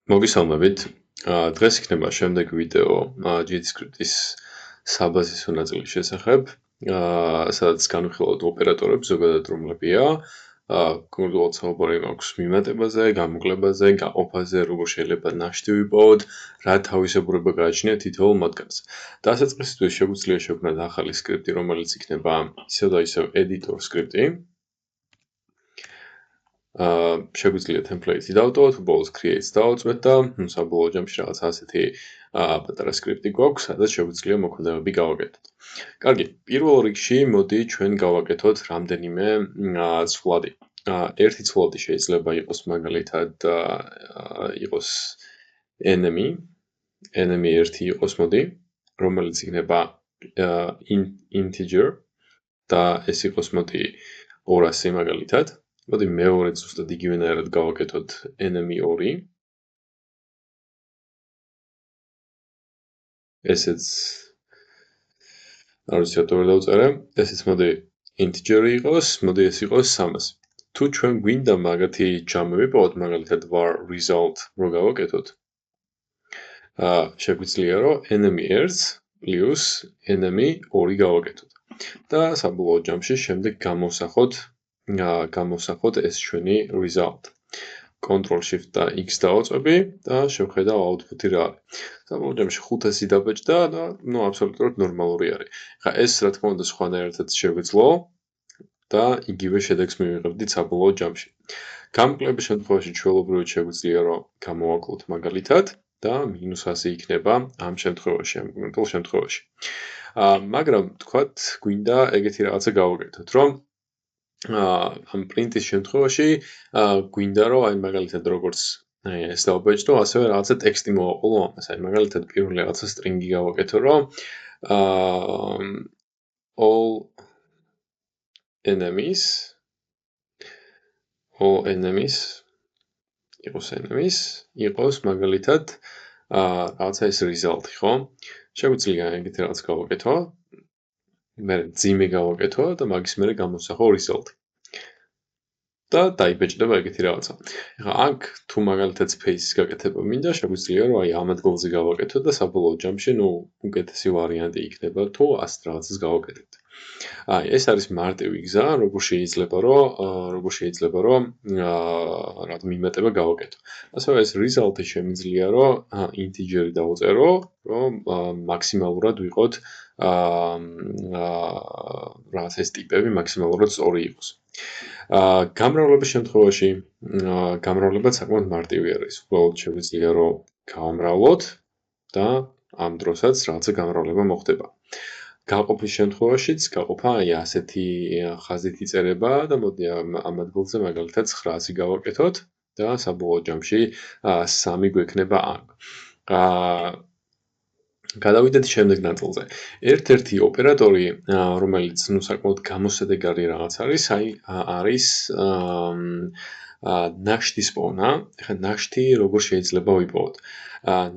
მოგესალმებით. დღეს იქნება შემდეგი ვიდეო JavaScript-ის საბაზისო ნაწილის შესახებ, სადაც განვიხილავთ ოპერატორებს, ზოგადად რომლებია, კონკრეტულად საუბარი მაქვს მიმატებაზე, გამოკლებაზე, გაყოფაზე, როგორ შეიძლება ნაშთი ვიპოვოთ, რა თავისებურება გააჩნია თითოეულ მათგანს. დასაწყისისთვის შეგვიძლია შევქმნათ ახალი სკრიპტი, რომელიც იქნება ისევ და ისევ editor სკრიპტი. შეგვიძლია template-ი დავტოვოთ, ბოლოს create-ს დავაწვეთ და საბოლოო ჯამში რაღაც ასეთი პატარა სკრიპტი გვაქვს, სადაც შეგვიძლია მოქმედებები გავაკეთოთ. კარგი, პირველ რიგში მოდი ჩვენ გავაკეთოთ რამდენიმე ცვლადი. ერთი ცვლადი შეიძლება იყოს მაგალითად იყოს enemy 1 იყოს მოდი, რომელიც იქნება integer და ეს იყოს მოდი 200 მაგალითად. მოდი მეორე ზუსტად იგივენაირად გავაკეთოთ enemy 2. ესეც არ ვიცი რატო ვერ დავწერე. ესეც მოდი integer იყოს, მოდი ეს იყოს 300. თუ ჩვენ გვინდა მაგათი ჯამი ვიპოვოთ, მაგალითად var result რო გავაკეთოთ. შეგვიძლია რომ enemy 1 plus enemy 2 გავაკეთოთ. და საბოლოო ჯამში შემდეგ გამოვსახოთ ეს ჩვენი result. Ctrl Shift და X დავაწვევი და შევხედავ output-ი რა არის. საბოლოო ჯამში 500 დაბეჭდა და აბსოლუტურად ნორმალური არის. ხა ეს რა თქმა უნდა სხვანაირადაც შეგვეძლო და იგივე შედეგს მივიღებდით საბოლოო ჯამში. გამოკლების შემთხვევაში ჩვეულებრივად შეგვიძლია რომ გამოვაკლოთ მაგალითად და -100 იქნება ამ შემთხვევაში, ამ კონკრეტულ შემთხვევაში. მაგრამ თქვათ გვინდა ეგეთი რაღაცა გავაკეთოთ, რომ ამ პრინტის შემთხვევაში გვინდა რომ აი მაგალითად როგორც ეს დავბეჭდო, ასევე რაღაცა ტექსტი მოვაყოლო ამას. აი მაგალითად პირველი რაღაცა string-ი გავაკეთო, რომ all enemies იყოს მაგალითად რაღაცა ეს result-ი, ხო? შეგვიძლია ეგეთი რაღაც გავაკეთო. მე ძიმე გავაკეთო და მაგის მერე გამოვსახო result. და დაიბეჭდება ეგეთი რაღაცა. ეხლა აქ თუ მაგალითად space-ის გაკეთება მინდა, შეგვიძლია რომ აი ამ ადგილზე გავაკეთო და საბოლოო ჯამში, უკეთესი ვარიანტი იქნება თუ ასეთ რაღაცას გავაკეთებთ. ეს არის მარტივი გზა, როგორ შეიძლება რომ მიმატება გავაკეთო. ასევე ეს result-ი შემიძლია რომ integer-ი დავწერო, რომ მაქსიმალურად ვიყოთ რაღაც ეს ტიპები მაქსიმალურად სწორი იყოს. გამრავლების შემთხვევაში გამრავლება საკმაოდ მარტივი არის. უბრალოდ შეგვიძლია რომ გავამრავლოთ და ამ დროსაც რაღაცა გამრავლება მოხდება. გაყოფის შემთხვევაშიც გაყოფა აი ასეთი ხაზით იწერება და მოდი ამ ადგილზე მაგალითად 900 გავაკეთოთ და საბოლოო ჯამში 3 გვექნება აქ. გადავიდეთ შემდეგ ნაწილზე. ერთ-ერთი ოპერატორი, რომელიც საკმაოდ გამოსადეგარი რაღაც არის, არის ნაშთის პოვნა. ეხლა ნაშთი როგორ შეიძლება ვიპოვოთ?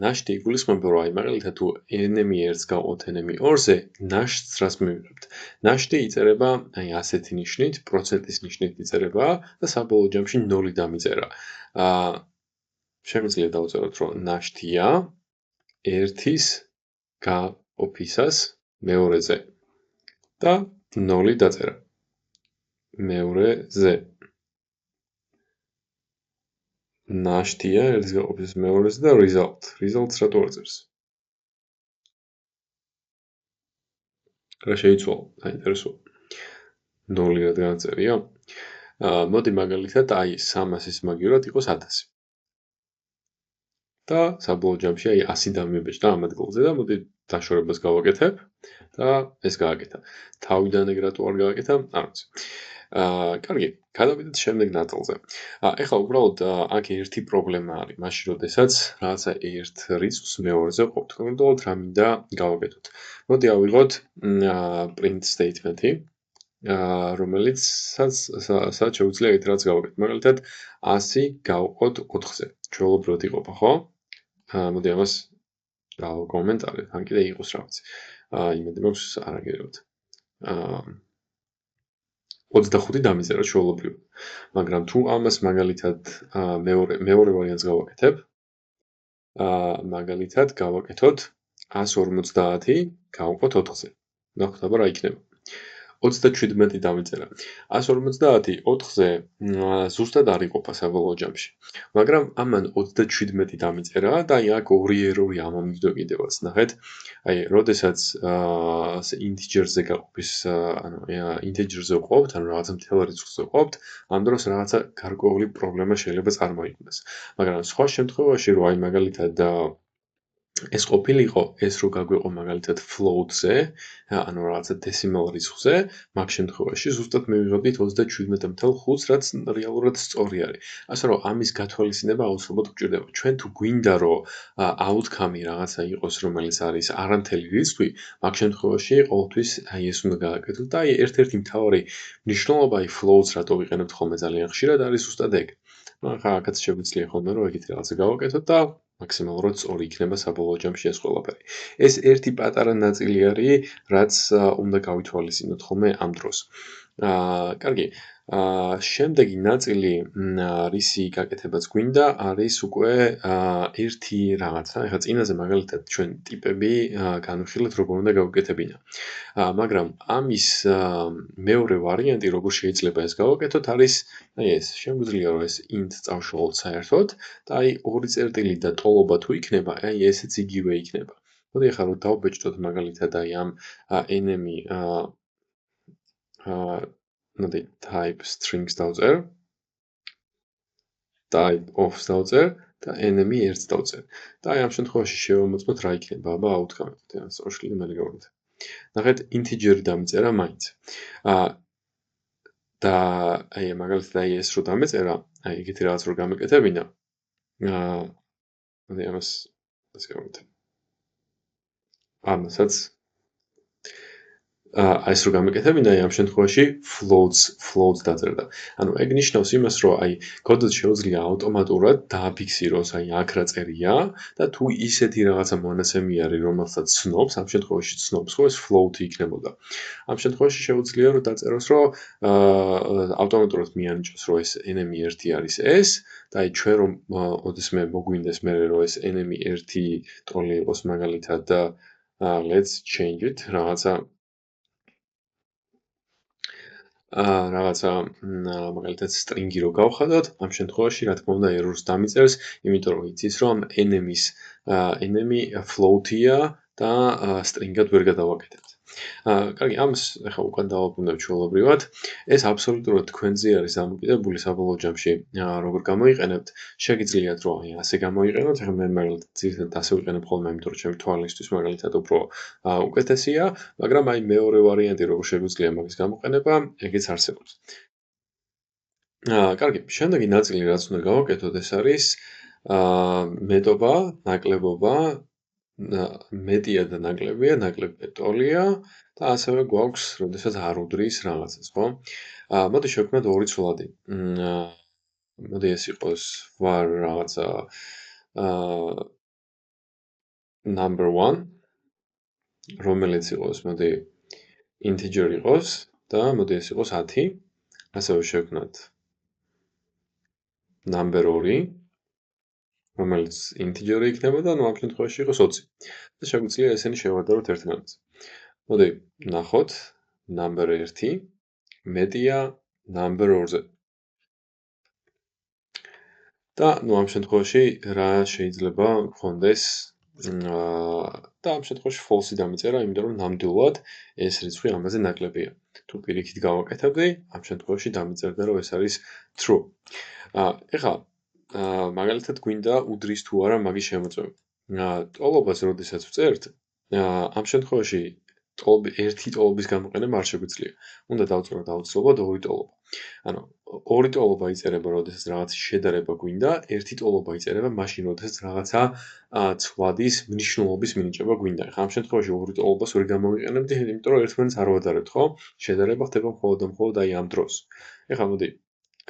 ნაშთი იგულისხმება, რომ აი მაგალითად თუ enemy 1-ს გავყოთ enemy 2-ზე, ნაშთს რას მივიღებთ? ნაშთი იწერება აი ასეთი ნიშნით, პროცენტის ნიშნით იწერება და საბოლოო ჯამში 0 დამიწერა. შემიძლია დავწეროთ, რომ ნაშთია 1-ის გაყოფისას მეორეზე და 0 დაწერა მეორეზე. ნაშთია 1-ის გაყოფისას მეორეზე და result-ს რატო აწერს? რა შეიცვალა? საინტერესოა. 0 რადგან აწერია? მოდი მაგალითად აი 300-ის მაგივრად იყოს 1000. და საბოლოო ჯამში აი 100 დამიბეჭდა ამ ადგილზე და მოდი დაშორებას გავაკეთებ და ეს გააკეთა. თავიდან ეგ რატო არ გააკეთა? არ ვიცი. კარგი, გადავიდეთ შემდეგ ნაწილზე. ეხლა უბრალოდ აქ ერთი პრობლემა არის, მაშინ როდესაც რაღაცა ერთ რიცხვს მეორეზე ყოფთ. კონკრეტულად რა მინდა გავაკეთოთ. მოდი ავიღოთ print statement-ი, რომელიცაც შეგვიძლია ეგეთ რაღაც გავაკეთოთ. მაგალითად 100 გავყოთ 4-ზე. ჩვეულებრივად იყოფა, ხო? მოდი ამას დავკომენტარებ, ან კიდე იყოს რაღაც. იმედი მაქვს არაგერევთ. 25 დამიწერა ჩვეულებრივად. მაგრამ თუ ამას მაგალითად მეორე ვარიანტს გავაკეთებ, მაგალითად გავაკეთოთ 150 გავყოთ 4-ზე. ნახოთ აბა რა იქნება. 37 დავიწერა. 150 4-ზე ზუსტად არ იყოფა საბოლოო ჯამში. მაგრამ ამან 37 დამიწერა და აი აქ ორი ერორი ამომივიდა კიდევაც. ნახეთ, აი, როდესაც ინტიჯერზე გაყოფის, ანუ ინტიჯერზე ვყოფთ, ანუ რაღაცა მთელ რიცხვზე ვყოფთ, ამ დროს რაღაცა გარკვეული პრობლემა შეიძლება წარმოიქმნას. მაგრამ სხვა შემთხვევაში, რომ აი მაგალითად ეს ყოფილიყო, ეს რო გაგვიყო მაგალითად float-ზე, ანუ რაღაცა decimal რიცხვზე, მაგ შემთხვევაში ზუსტად მივიღებდით 37.5-ს, რაც რეალურად სწორი არის. ასე რომ ამის გათვალისწინება აუცილებლად გვჭირდება. ჩვენ თუ გვინდა რომ outcome-ი რაღაცა იყოს, რომელიც არის არამთელი რიცხვი, მაგ შემთხვევაში ყოველთვის აი ეს უნდა გააკეთოთ და აი ერთ-ერთი მთავარი მნიშვნელობა აი floats რატო ვიყენებთ ხოლმე ძალიან ხშირად არის ზუსტად ეგ. ну ახლა აქაც შეგვიძლია ხოლმე რომ ეგეთი რაღაცა გავაკეთოთ და მაქსიმალურად სწორი იქნება საბოლოო ჯამში ეს ყველაფერი. ეს ერთი პატარა ნაწილი არის, რაც უნდა გავითვალისწინოთ ხოლმე ამ დროს. კარგი. შემდეგი ნაწილი, რისი გაკეთებაც გვინდა, არის უკვე ერთი რაღაცა. ეხლა წინაზე მაგალითად ჩვენ ტიპები განვიხილეთ, როგორ უნდა გავუკეთებინა. მაგრამ ამის მეორე ვარიანტი, როგორ შეიძლება ეს გავაკეთოთ, არის აი ეს. შეგვიძლია რომ ეს int წავშალოთ საერთოდ და აი ორი წერტილი და ტოლობა თუ იქნება, აი ესეც იგივე იქნება. მოდი ახლა რომ დავბეჭდოთ მაგალითად აი ამ enemy მოდი type strings დავწერ. type of-ს დავწერ და enemy 1-ს დავწერ. და აი ამ შემთხვევაში შევამოწმოთ რა იქნება აბა outcome. და სწორშლი მე გავაკეთე. ნახეთ integer-ი დამწერა მაინც. და აი მაგალითად აი ეს რო დამეწერა, აი ეგეთი რაღაც რო გამეკეთებინა. მოდი ამას ასე გავაკეთე. ამასაც ეს რო გამეკეთებინა, აი ამ შემთხვევაში floats დაწერდა. ანუ ეგ ნიშნავს იმას, რომ აი კოდს შეუძლია ავტომატურად დააფიქსიროს, აი აქ რა წერია და თუ ისეთი რაღაცა მონაცემი არის, რომელსაც ცნობს, ამ შემთხვევაში ცნობს, ხო ეს float-ი იქნებოდა. ამ შემთხვევაში შეუძლია რომ დაწეროს, რომ ავტომატურად მიანიჭოს, რომ ეს enemy 1 არის ეს და აი ჩვენ რომ ოდესმე მოგვინდეს მე რომ ეს enemy 1 ტოლი იყოს მაგალითად და let's change it რაღაცა მაგალითად string-ი რო გავხადოთ, ამ შემთხვევაში რა თქმა უნდა error-ს დამიწერს, იმიტომ რომ იცის რომ enemy float-ია და string-ად ვერ გადავაკეთებთ. კარგი, ამას ახლა უკან დავაბრუნებ ჩვეულებრივად. ეს აბსოლუტურად თქვენზე არის დამოკიდებული საბოლოო ჯამში, როგორ გამოიყენებთ. შეგიძლიათ რომ აი ასე გამოიყენოთ, ახლა მე მაგალითად ძირითადად ასე ვიყენებ ხოლმე, იმიტომ რომ ჩემი თვალისთვის მაგალითად უფრო უკეთესია, მაგრამ აი მეორე ვარიანტი როგორ შეგვიძლია მაგის გამოყენება, ეგეც არსებობს. კარგი, შემდეგი ნაწილი რაც უნდა გავაკეთოთ, ეს არის მეტობა, ნაკლებობა, მეტია და ნაკლებია, ნაკლებია ტოლია და ასევე გვაქვს, როდესაც არ უდრის რაღაცას, ხო? მოდი შევქმნათ ორი ცვლადი. მოდი ეს იყოს var რაღაცა number 1, რომელიც იყოს, მოდი integer იყოს და მოდი ეს იყოს 10. ასევე შევქმნათ number 2, რომელიც integer იქნება და ნუ ამ შემთხვევაში იყოს 20. და შეგვიძლია ესენი შევადაროთ ერთმანეთს. მოდი ნახოთ number 1 მეტია number 2-ზე. და ნუ ამ შემთხვევაში რა შეიძლება გქონდეს და ამ შემთხვევაში false-ი დამიწერა, იმიტომ რომ ნამდვილად ეს რიცხვი ამაზე ნაკლებია. თუ პირიქით გავაკეთებდი, ამ შემთხვევაში დამიწერდა რომ ეს არის true. ეხლა მაგალითად გვინდა უდრის თუ არა მაგის შემოწმება. ტოლობას როდესაც ვწერთ, ამ შემთხვევაში ერთი ტოლობის გამოყენება არ შეგვიძლია. უნდა დავწეროთ აუცილებლად ორი ტოლობა. ანუ ორი ტოლობა იწერება, როდესაც რაღაც შედარება გვინდა, ერთი ტოლობა იწერება მაშინ, როდესაც რაღაცა ცვლადის მნიშვნელობის მინიჭება გვინდა. ახლა ამ შემთხვევაში ორი ტოლობას ვერ გამოვიყენებდი, იმიტომ რომ ერთმანეთს არ ვადარებთ, ხო? შედარება ხდება მხოლოდ და მხოლოდ აი ამ დროს. ეხლა მოდი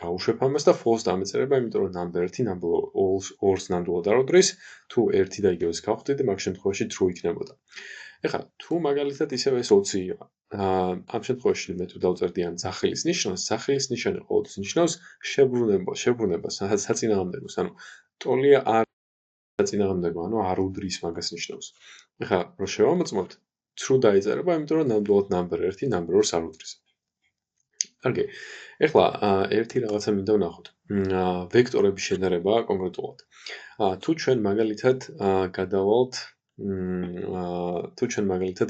გავუშვებ ამას და false დამეწერება, იმიტომ რომ number 1 number 2-ს ნამდვილად არ უდრის, თუ 1 და იგივეს გავხდიდი, მაგ შემთხვევაში true იქნებოდა. ეხლა თუ მაგალითად ისევ ეს 20-ია, ამ შემთხვევაში მე თუ დავწერდი ამ ძახილის ნიშანს, ძახილის ნიშანი ყოველთვის ნიშნავს შებრუნებას, საწინააღმდეგოს, ანუ ტოლია არ საწინააღმდეგო, ანუ არ უდრის მაგას ნიშნავს. ეხლა რო შევამოწმოთ, true დაიწერება, იმიტომ რომ ნამდვილად number 1 number 2-ს არ უდრის. კარგი. ეხლა ერთი რაღაცა მინდა ვნახოთ. ვექტორების შედარება კონკრეტულად. თუ ჩვენ მაგალითად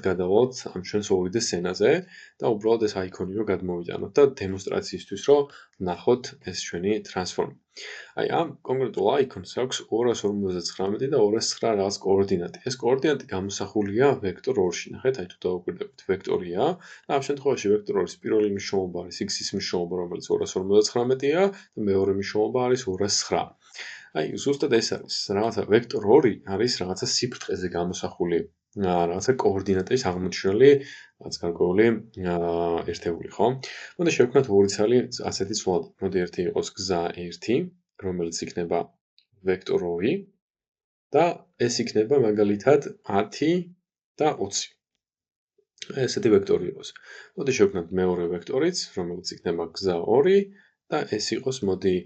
გადავალთ ამ ჩვენს ორიდე სცენაზე და უბრალოდ ეს აიკონი რო გადმოვიტანოთ და დემონსტრაციისთვის რო ვნახოთ ეს ჩვენი ტრანსფორმი. აი ამ კონკრეტულ აიკონს აქვს 259 და 209 რაღაც კოორდინატი. ეს კოორდინატი გამოსახულია ვექტორ 2-ში. ნახეთ, აი თუ დავუკვირდებით, ვექტორია და ამ შემთხვევაში ვექტორ 2-ის პირველი მნიშვნელობა არის x-ის მნიშვნელობა, რომელიც 259-ია და მეორე მნიშვნელობა არის 209. აი, ზუსტად ეს არის. რაღაცა ვექტორ 2 არის რაღაცა სიფრთხეზე გამოსახული, რაღაცა კოორდინატის აღმოჩენილი, რაც გარკვეული ერთეული, ხო? მოდი შევქმნათ ორი ცალი ასეთი ცვლადი. მოდი ერთი იყოს გზა 1, რომელიც იქნება ვექტორ 2 და ეს იქნება მაგალითად 10 და 20. ესეთი ვექტორი იყოს. მოდი შევქმნათ მეორე ვექტორიც, რომელიც იქნება გზა 2 და ეს იყოს მოდი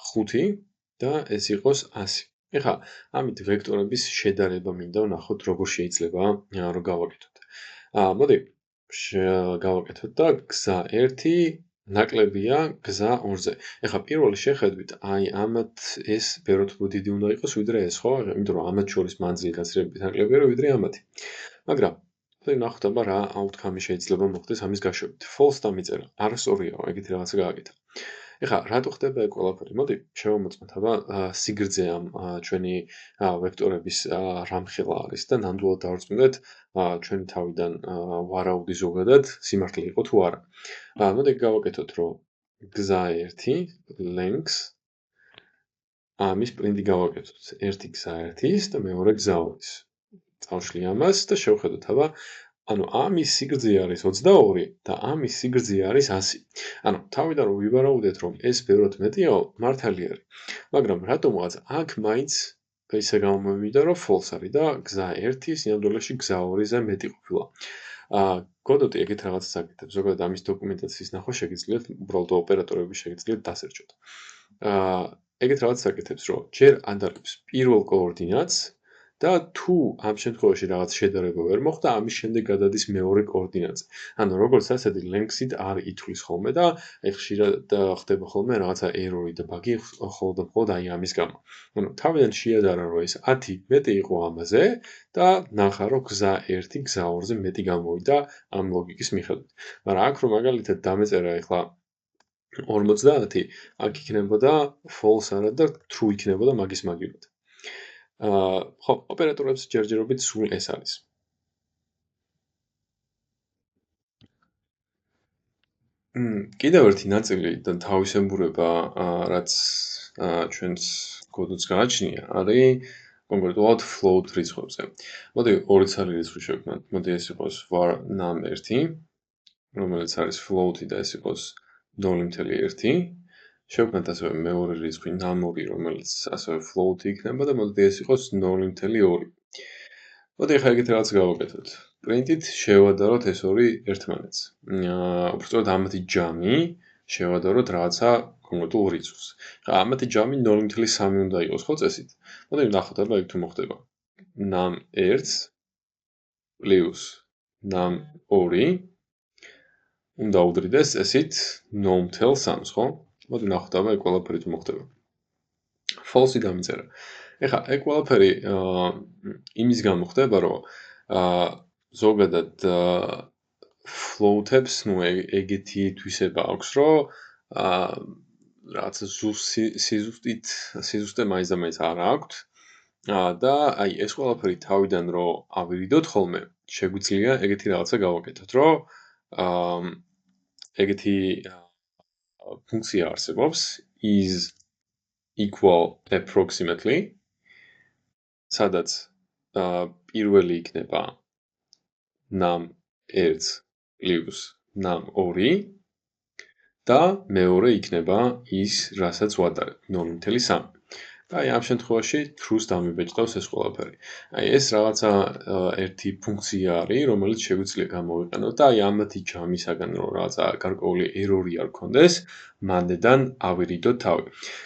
5 და ეს იყოს 100. ეხლა ამით ვექტორების შედარება მინდა ვნახოთ, როგორ შეიძლება რომ გავაკეთოთ. მოდი გავაკეთოთ და გზა 1 ნაკლებია გზა 2-ზე. ეხლა პირველი შეხედვით, აი ამათ ეს ბევრად უფრო დიდი უნდა იყოს ვიდრე ეს, ხო? იმიტომ რომ ამათ შორის მანძილი გაცილებით ნაკლებია ვიდრე ამათი. მაგრამ მოდი ვნახოთ აბა რა outcome შეიძლება მოხდეს ამის გაშვებით. false დამიწერა, არასწორია, ეგეთი რაღაცა გააკეთა. ეხლა რატო ხდება ეგ ყველაფერი? მოდი შევამოწმოთ აბა სიგრძე ამ ჩვენი ვექტორების რამხელა არის და ნამდვილად დავარწმუნდეთ ჩვენი თავიდან ვარაუდი ზოგადად სიმართლე იყო თუ არა. მოდი გავაკეთოთ, რომ გზა 1 length ამის პრინტი გავაკეთოთ. ერთი გზა 1-ის და მეორე გზა 2-ის. წავშლი ამას და შევხედოთ აბა ანუ ამის სიგრძე არის 22 და ამის სიგრძე არის 100. ანუ თავიდან რომ ვივარაუდეთ, რომ ეს ბევრად მეტია, მართალი არის. მაგრამ რატომღაც აქ მაინც ისე გამომივიდა, რომ false არის და გზა 1 სინამდვილეში გზა 2-ზე მეტი ყოფილა. გოდოდი ეგეთ რაღაცას აკეთებს. ზოგადად ამის დოკუმენტაციის ნახვა შეგიძლიათ, უბრალოდ ოპერატორები შეგიძლიათ დასერჩოთ. ეგეთ რაღაცას აკეთებს, რომ ჯერ ადარებს პირველ კოორდინატს და თუ ამ შემთხვევაში რაღაც შედარება ვერ მოხდა, ამის შემდეგ გადადის მეორე კოორდინატზე. ანუ როგორც ასეთი length-ით არ ითვლის ხოლმე და აი ხშირად ხდება ხოლმე რაღაცა error-ი და bug-ი მხოლოდ აი ამის გამო. ანუ თავიდან შეადარა, რომ ეს 10 მეტი იყო ამაზე და ნახა, რომ გზა 1 გზა 2-ზე მეტი გამოვიდა ამ ლოგიკის მიხედვით. მაგრამ აქ რომ მაგალითად დამეწერა ეხლა 50, აქ იქნებოდა false არა და true იქნებოდა მაგის მაგივრად. ხო, ოპერატორებს ჯერჯერობით სულ ეს არის. კიდევ ერთი ნაწილი და თავისებურება, რაც ჩვენს კოდს გააჩნია, არის კონკრეტულად float რიცხვებზე. მოდი ორი ცალი რიცხვი შევქმნათ. მოდი ეს იყოს var num1, რომელიც არის float-ი და ეს იყოს 0.1. შევქმნათ ასევე მეორე რიცხვი num2, რომელიც ასევე float-ი იქნება და მოდი ეს იყოს 0.2. მოდი ახლა ეგეთ რაღაც გავაკეთოთ. პრინტით შევადაროთ ეს ორი ერთმანეთს. უბრალოდ ამათი ჯამი შევადაროთ რაღაცა კონკრეტულ რიცხვს. ხა ამათი ჯამი 0.3 უნდა იყოს, ხო წესით? მოდი ვნახოთ აბა ეგ თუ მოხდება. num1 plus num2 უნდა უდრიდეს წესით 0.3-ს, ხო? მოდი ვნახოთ აბა ეგ ყველაფერი თუ მოხდება. false-ი დამიწერა. ეხლა ეგ ყველაფერი იმის გამო ხდება, რომ ზოგადად float-ებს, ნუ ეგეთი თვისება აქვს, რომ რაღაცა სიზუსტე მაინც და მაინც არ აქვთ და აი ეს ყველაფერი თავიდან რომ ავირიდოთ ხოლმე, შეგვიძლია ეგეთი რაღაცა გავაკეთოთ, რომ ეგეთი ფუნქცია არსებობს is equal approximately, სადაც პირველი იქნება num1 plus num2 და მეორე იქნება ის, რასაც ვატარებ 0.3. აი ამ შემთხვევაში true-ს დამიბეჭდავს ეს ყველაფერი. აი ეს რაღაცა ერთი ფუნქცია არის, რომელიც შეგვიძლია გამოვიყენოთ და აი ამათი ჯამისაგან რომ რაღაცა გარკვეული ერორი არ გქონდეს, მანდედან ავირიდოთ თავი.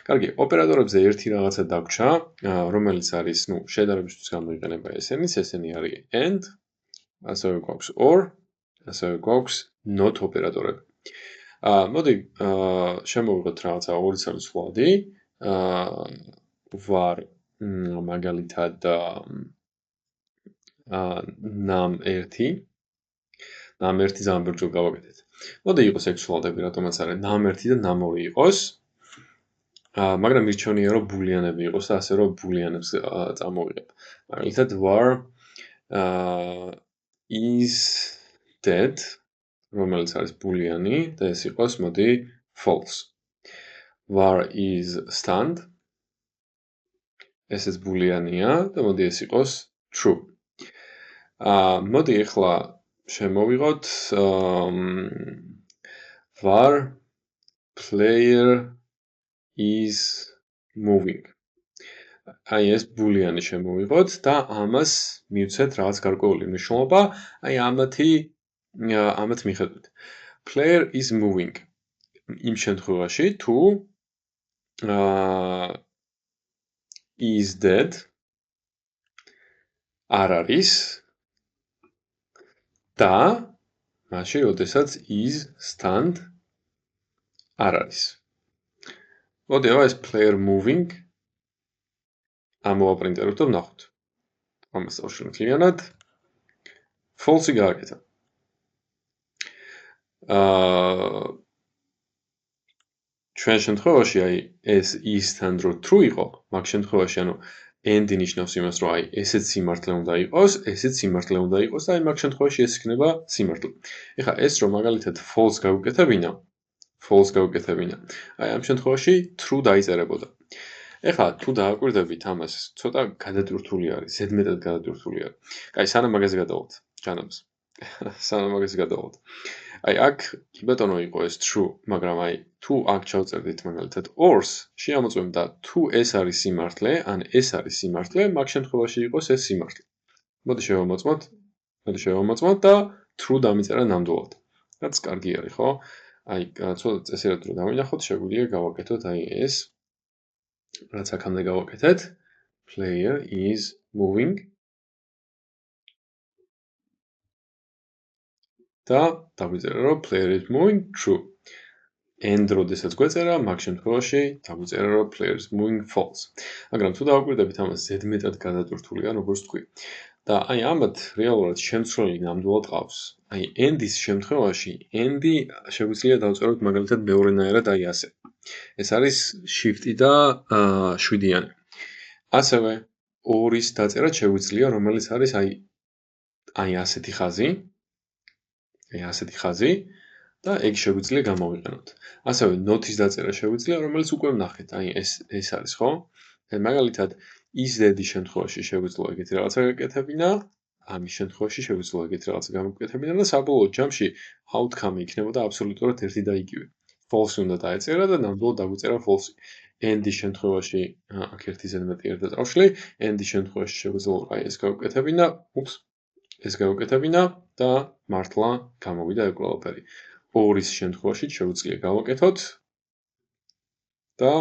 კარგი, ოპერატორებზე ერთი რაღაცა დაგვრჩა, რომელიც არის, შედარებისთვის გამოიყენება ესენი არის and, ასევე გვაქვს or, ასევე გვაქვს not ოპერატორები. მოდი შემოვიღოთ რაღაცა ორი ცალსვლადი. var მაგალითად num1 num1 ძალიან ბეჭდ გავაკეთეთ. მოდი იყოს ეგ სვლადები, რატომაც არა num1 და num2 იყოს. მაგრამ მირჩევნია რომ ბულიანები იყოს და ასე რომ ბულიანებს წამოვიღებ. მაგალითად var is dead, რომელიც არის ბულიანი და ეს იყოს მოდი false. var is stunned, ესეც ბულიანია და მოდი ეს იყოს true. მოდი ახლა შემოვიღოთ var player is moving. აი ეს ბულიანი შემოვიღოთ და ამას მივცეთ რაღაც გარკვეული მნიშვნელობა, აი ამათ მიხედვით. Player is moving. იმ შემთხვევაში თუ is dead არ არის და მაშინ როდესაც is stunned არ არის. მოდი ეს player moving ამოვაპრინტეროთ და ვნახოთ. ამას დავშლით მთლიანად. false გააკეთა. ჩვენ შემთხვევაში აი ეს is-თან რო true იყო, მაგ შემთხვევაში ანუ and ნიშნავს იმას, რომ აი ესეც სიმართლე უნდა იყოს, ესეც სიმართლე უნდა იყოს და აი მაგ შემთხვევაში ეს იქნება სიმართლე. ეხლა ეს რომ მაგალითად false გავუკეთებინა, აი ამ შემთხვევაში true დაიწერებოდა. ეხლა თუ დააკვირდებით ამას, ცოტა გადატვირთული არის, ზედმეტად გადატვირთული არის. კაი, სანამ მაგაზე გადავალთ, ჯანამს. აი აქ კი ბატონო იყო ეს true, მაგრამ აი თუ აქ ჩავწერდით მაგალითად or-ს, შეამოწმებდა თუ ეს არის სიმართლე, ან ეს არის სიმართლე, მაგ შემთხვევაში იყოს ეს სიმართლე. მოდი შევამოწმოთ და true დამიწერა ნამდვილად. რაც კარგი არის, ხო? აი ცოტა წესიერ დრო დავინახოთ, შეგვიძლია გავაკეთოთ აი ეს რაც აქამდე გავაკეთეთ. Player is moving. და დაგვიწერა რომ player is moving true. and როდესაც გვეწერა, მაგ შემთხვევაში დაგვიწერა რომ player is moving false. მაგრამ თუ დავაკვირდებით ამას ზედმეტად გადატვირთულია, როგორც თქვი. და აი ამათ რეალურად შემცვლელი ნამდვილად ყავს. აი and-ის შემთხვევაში and-ი შეგვიძლია დავწეროთ მაგალითად მეორენაირად აი ასე. ეს არის shift-ი და 7-იანი. ასევე 2-ის დაწერა შეგვიძლია, რომელიც არის აი ასეთი ხაზი. და ეგ შეგვიძლია გამოვიყენოთ. ასევე not-ის დაწერა შეგვიძლია, რომელიც უკვე ვნახეთ. აი ეს არის, ხო? მაგალითად is dead-ის შემთხვევაში შეგვიძლია ეგეთი რაღაცა გაკეთებინა, ამის შემთხვევაში შეგვიძლია ეგეთი რაღაცა გამოვიკეთებინა და საბოლოო ჯამში outcome-ი იქნებოდა აბსოლუტურად ერთი და იგივე. false უნდა დაეწერა და ნამდვილად დაგვიწერა false. and-ის შემთხვევაში აქ ერთი ზედმეტი ერთ დავშლი, and-ის შემთხვევაში შეგვიძლია აი ეს გავუკეთებინა და მართლა გამოვიდა ეგ ყველაფერი. or-ის შემთხვევაში შეგვიძლია გავაკეთოთ და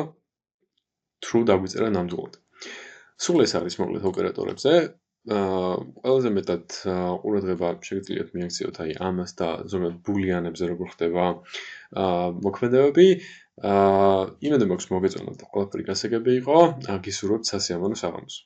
true დაგვიწერა ნამდვილად. სულ ეს არის მოკლედ ოპერატორებზე. ყველაზე მეტად ყურადღება შეგიძლიათ მიაქციოთ აი ამას და ზოგადად ბულიანებზე როგორ ხდება მოქმედებები. იმედი მაქვს მოგეწონათ და ყველაფერი გასაგები იყო. გისურვებთ სასიამოვნო საღამოს.